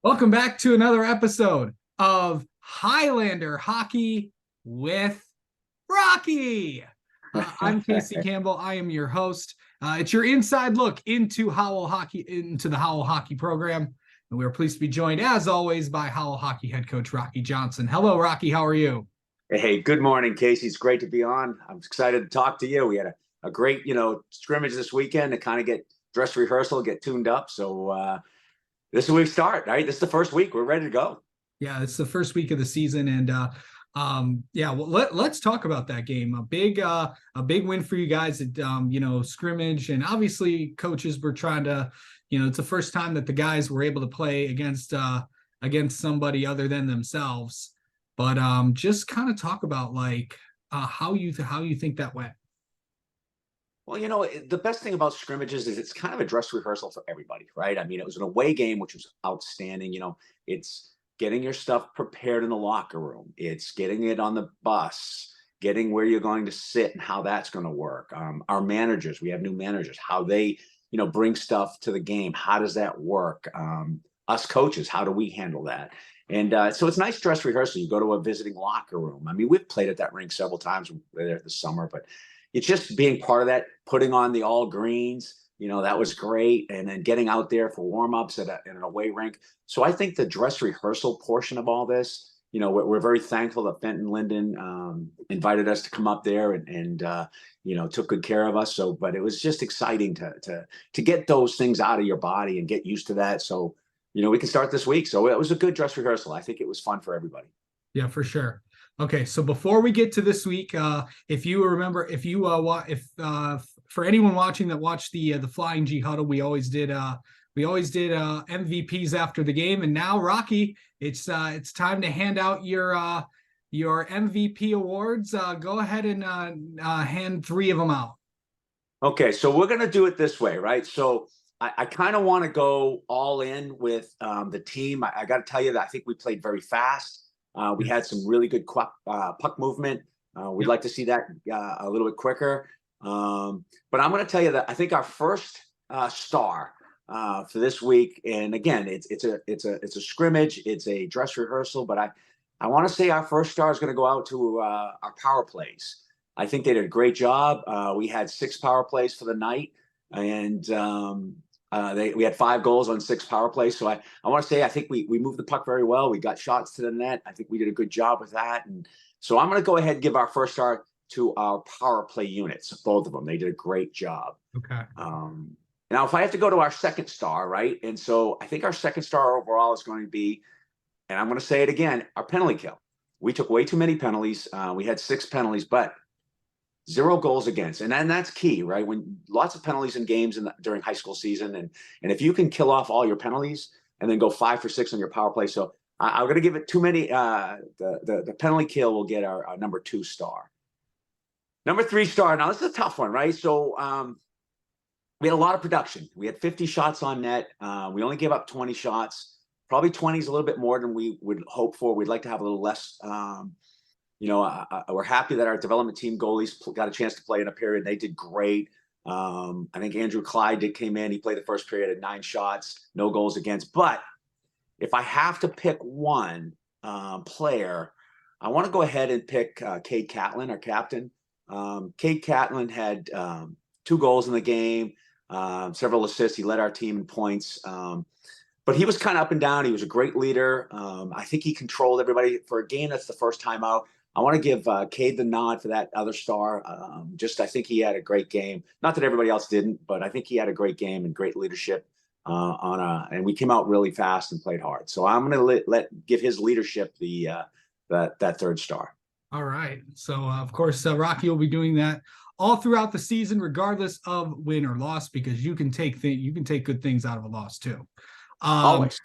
Welcome back to another episode of Highlander Hockey with Rocky. I'm Casey Campbell. I am your host. It's your inside look into Howell Hockey, into the Howell Hockey program. And we are pleased to be joined, as always, by Howell Hockey head coach Rocky Johnson. Hello, Rocky. How are you? Hey, good morning, Casey. It's great to be on. I'm excited to talk to you. We had a great, scrimmage this weekend to kind of get dress rehearsal, get tuned up. So this is where we start, right? This is the first week. We're ready to go. Yeah, it's the first week of the season, and let's talk about that game. A big win for you guys at scrimmage, and obviously coaches were trying to, it's the first time that the guys were able to play against somebody other than themselves. But just kind of talk about how you think that went. Well, the best thing about scrimmages is it's kind of a dress rehearsal for everybody, right? I mean, it was an away game, which was outstanding. It's getting your stuff prepared in the locker room. It's getting it on the bus, getting where you're going to sit and how that's going to work. Our managers, we have new managers, how they, bring stuff to the game. How does that work? Us coaches, how do we handle that? And so it's nice dress rehearsal. You go to a visiting locker room. I mean, we've played at that rink several times. We were there this summer, but it's just being part of that, putting on the all greens, that was great. And then getting out there for warm-ups in an away rink. So I think the dress rehearsal portion of all this, we're very thankful that Fenton and Linden invited us to come up there and took good care of us. So, but it was just exciting to get those things out of your body and get used to that. So, we can start this week. So it was a good dress rehearsal. I think it was fun for everybody. Yeah, for sure. Okay, so before we get to this week, if you remember, for anyone watching that watched the Flying G Huddle, we always did MVPs after the game, and now Rocky, it's time to hand out your MVP awards. Go ahead and hand 3 of them out. Okay, so we're gonna do it this way, right? So I kind of want to go all in with the team. I got to tell you that I think we played very fast. We had some really good puck movement. We'd like to see that a little bit quicker. But I'm going to tell you that I think our first star for this week, and again, it's a scrimmage, it's a dress rehearsal. But I want to say our first star is going to go out to our power plays. I think they did a great job. We had 6 power plays for the night, and we had 5 goals on 6 power plays. So I want to say I think we moved the puck very well. We got shots to the net. I think we did a good job with that. And so I'm going to go ahead and give our first star to our power play units, both of them. They did a great job. Okay. Now, if I have to go to our second star, right? And so I think our second star overall is going to be, and I'm going to say it again, our penalty kill. We took way too many penalties. We had 6 penalties, but 0 goals against, and then that's key, right? When lots of penalties in games during high school season, and if you can kill off all your penalties and then go 5 for 6 on your power play, so I'm going to give it too many. The penalty kill will get our number 2 star. Number 3 star. Now this is a tough one, right? So we had a lot of production. We had 50 shots on net. We only gave up 20 shots. Probably 20 is a little bit more than we would hope for. We'd like to have a little less. We're happy that our development team goalies got a chance to play in a period. They did great. I think Andrew Clyde came in. He played the first period at 9 shots, no goals against. But if I have to pick one player, I want to go ahead and pick Cade Catlin, our captain. Cade Catlin had 2 goals in the game, several assists. He led our team in points. But he was kind of up and down. He was a great leader. I think he controlled everybody. For a game that's the first time out, I want to give Cade the nod for that other star. I think he had a great game. Not that everybody else didn't, but I think he had a great game and great leadership and we came out really fast and played hard. So I'm going to give his leadership that 3rd star. All right. So of course, Rocky will be doing that all throughout the season, regardless of win or loss, because you can take good things out of a loss too. Always.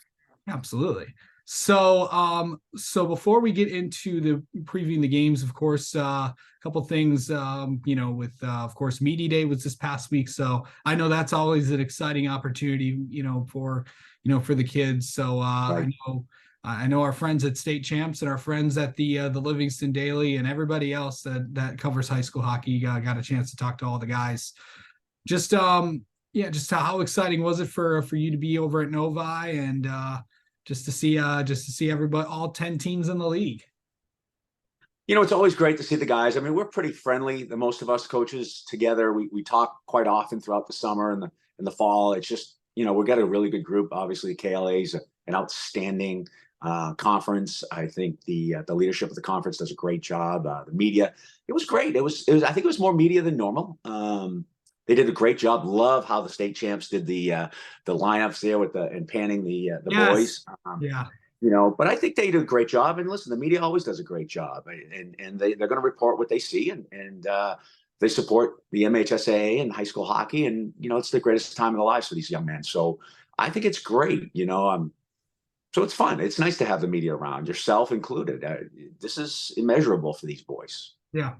Absolutely. So before we get into the previewing the games, of course, a couple things, with of course, Media Day was this past week. So I know that's always an exciting opportunity, for the kids. So Right. I know our friends at State Champs and our friends at the Livingston Daily and everybody else that covers high school hockey got a chance to talk to all the guys. Just how exciting was it for you to be over at Novi and just to see everybody, all 10 teams in the league. It's always great to see the guys. I mean, we're pretty friendly. The most of us coaches together, we talk quite often throughout the summer and the fall. It's just, we've got a really good group. Obviously, KLA is an outstanding conference. I think the leadership of the conference does a great job. The media, it was great. It was. I think it was more media than normal. They did a great job. Love how the state champs did the lineups there and panning the Yes. boys. Yeah. But I think they did a great job. And listen, the media always does a great job, and they're going to report what they see, and they support the MHSAA and high school hockey, and it's the greatest time of their lives for these young men. So I think it's great. So it's fun. It's nice to have the media around, yourself included. This is immeasurable for these boys. Yeah.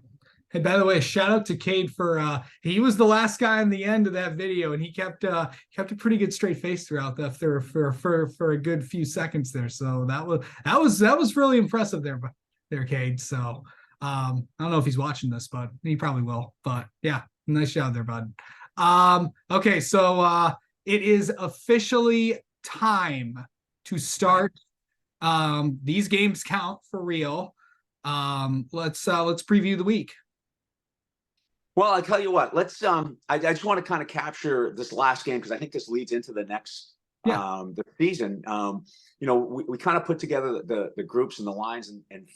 Hey, by the way, shout out to Cade for he was the last guy in the end of that video, and he kept a pretty good straight face throughout for a good few seconds there. So that was really impressive there, Cade. So I don't know if he's watching this, but he probably will. But yeah, nice job there, bud. Okay, so it is officially time to start. These games count for real. Let's preview the week. Well, I tell you what, let's I just want to kind of capture this last game because I think this leads into the next the season. We kind of put together the groups and the lines and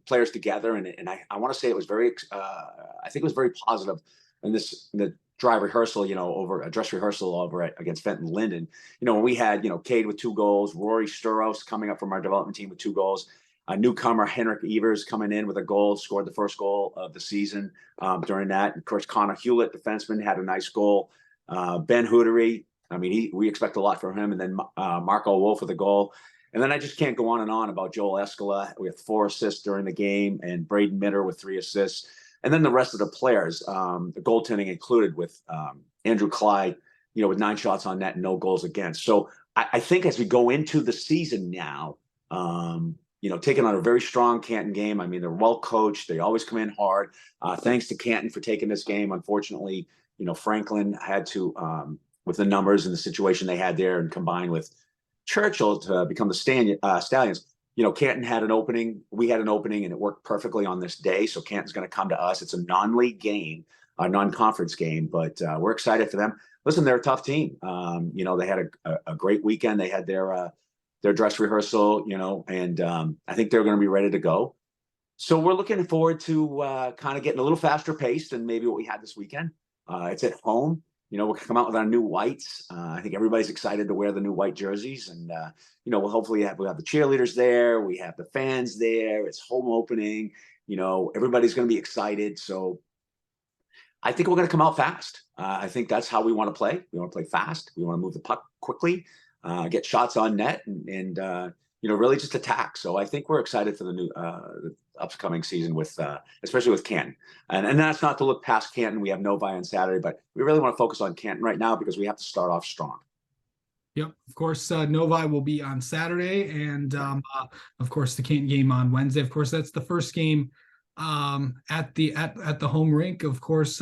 players together, and I want to say it was very I think it was very positive in the drive rehearsal, over a dress rehearsal against Fenton Linden. When we had, Cade with 2 goals, Rory Sturos coming up from our development team with 2 goals. A newcomer, Henrik Evers, coming in with a goal, scored the first goal of the season during that. And of course, Connor Hewlett, defenseman, had a nice goal. Ben Hootery, I mean, we expect a lot from him. And then Marco Wolf with a goal. And then I just can't go on and on about Joel Escala. We have 4 assists during the game, and Braden Mitter with 3 assists. And then the rest of the players, the goaltending included with Andrew Clyde, with 9 shots on net and no goals against. So I think as we go into the season now, taking on a very strong Canton game. I mean, they're well coached. They always come in hard. Thanks to Canton for taking this game. Unfortunately, Franklin had to, with the numbers and the situation they had there, and combined with Churchill to become the Stallions. Canton had an opening. We had an opening, and it worked perfectly on this day. So Canton's going to come to us. It's a non-league game, a non-conference game, but we're excited for them. Listen, they're a tough team. They had a great weekend. They had their dress rehearsal, and I think they're going to be ready to go. So we're looking forward to kind of getting a little faster paced than maybe what we had this weekend. It's at home. We're going to come out with our new whites. I think everybody's excited to wear the new white jerseys, and we'll hopefully we'll have the cheerleaders there. We have the fans there. It's home opening. Everybody's going to be excited. So I think we're going to come out fast. I think that's how we want to play. We want to play fast. We want to move the puck quickly. Get shots on net and really just attack. So I think we're excited for the new the upcoming season with especially with Canton. And that's not to look past Canton. We have Novi on Saturday, but we really want to focus on Canton right now because we have to start off strong. Yep, of course, Novi will be on Saturday, and of course the Canton game on Wednesday. Of course, that's the first game at the home rink. Of course,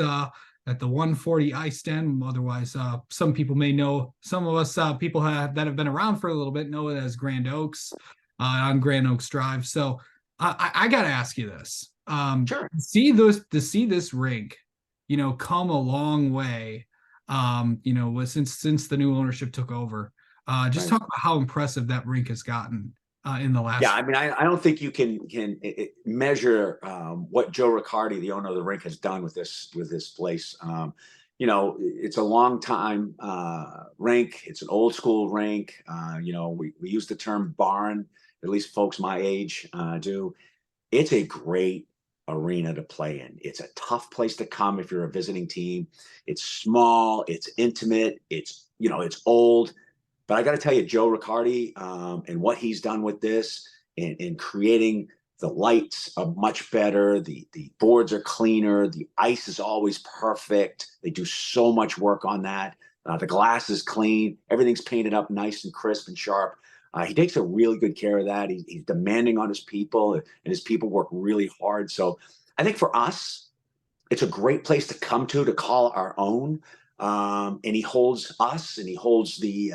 at the 140 Ice Den. Otherwise, some people may know, some of us people that have been around for a little bit know it as Grand Oaks on Grand Oaks Drive. So I got to ask you this. Sure. See this rink, come a long way, since the new ownership took over. Just talk about how impressive that rink has gotten in the last. Yeah, I mean, I don't think you can measure what Joe Riccardi, the owner of the rink, has done with this place. It's a long time rink. It's an old school rink. We use the term barn. At least folks my age do. It's a great arena to play in. It's a tough place to come if you're a visiting team. It's small. It's intimate. It's old. But I got to tell you, Joe Riccardi and what he's done with this in creating the lights are much better. The boards are cleaner. The ice is always perfect. They do so much work on that. The glass is clean. Everything's painted up nice and crisp and sharp. He takes a really good care of that. He's demanding on his people, and his people work really hard. So I think for us, it's a great place to come to call our own. And he holds us, and he holds the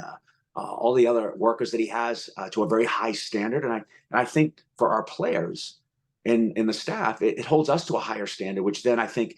all the other workers that he has to a very high standard. And I think for our players and the staff, it holds us to a higher standard, which then I think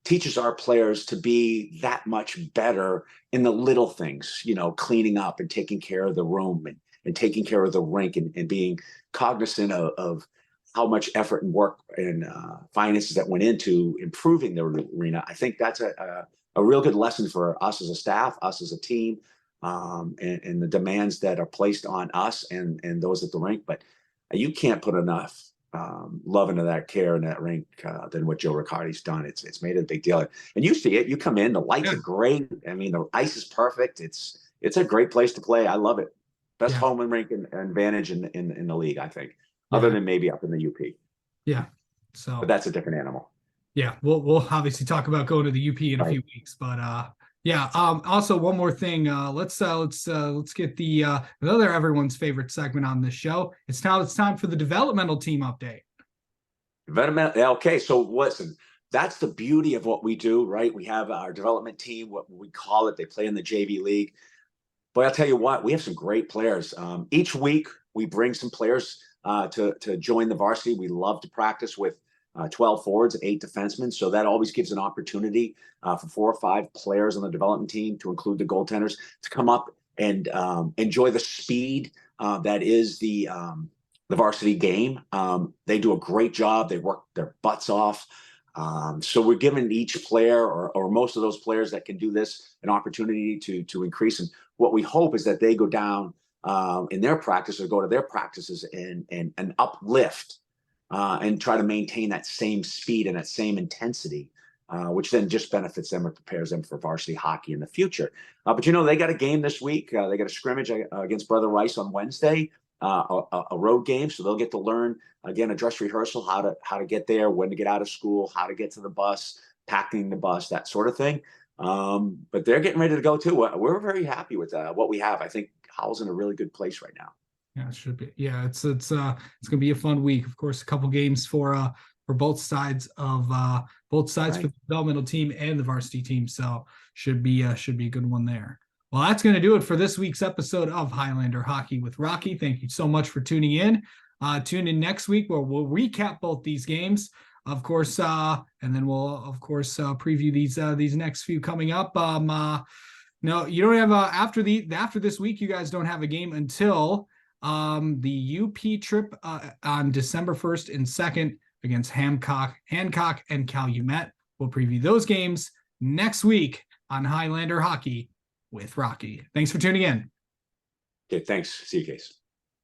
teaches our players to be that much better in the little things, cleaning up and taking care of the room and taking care of the rink and being cognizant of how much effort and work and finances that went into improving the arena. I think that's a real good lesson for us as a staff, us as a team, and the demands that are placed on us and those at the rink. But you can't put enough love into that care in that rink than what Joe Riccardi's done. It's made a big deal. And you see it, you come in, the lights are great. I mean, the ice is perfect. It's a great place to play. I love it. Best home and rink and advantage in the league, I think, other than maybe up in the UP. Yeah. So, but that's a different animal. Yeah, we'll obviously talk about going to the UP in a few weeks, but also one more thing. Let's get the another everyone's favorite segment on this show. It's time for the developmental team update. Okay, so listen, that's the beauty of what we do, right? We have our development team, what we call it. They play in the JV league. But I'll tell you what, we have some great players. Each week we bring some players to join the varsity. We love to practice with 12 forwards, 8 defensemen. So that always gives an opportunity for 4 or 5 players on the development team, to include the goaltenders, to come up and enjoy the speed that is the varsity game. They do a great job. They work their butts off. So we're giving each player or most of those players that can do this an opportunity to increase. And what we hope is that they go down in their practice or go to their practices and uplift and try to maintain that same speed and that same intensity, which then just benefits them or prepares them for varsity hockey in the future. But they got a game this week. They got a scrimmage against Brother Rice on Wednesday, a road game. So they'll get to learn, again, a dress rehearsal, how to get there, when to get out of school, how to get to the bus, packing the bus, that sort of thing. But they're getting ready to go too. We're very happy with what we have. I think Howell's in a really good place right now. Yeah, it should be. Yeah, it's gonna be a fun week. Of course, a couple games for both sides for the developmental team and the varsity team. So should be a good one there. Well, that's going to do it for this week's episode of Highlander Hockey with Rocky. Thank you so much for tuning in. Tune in next week where we'll recap both these games, of course, and then we'll of course preview these next few coming up. No, you don't have after this week. You guys don't have a game until the UP trip on December 1st and 2nd against Hancock and Calumet. We'll preview those games next week on Highlander Hockey with Rocky. Thanks for tuning in. Okay, thanks. See you, Case.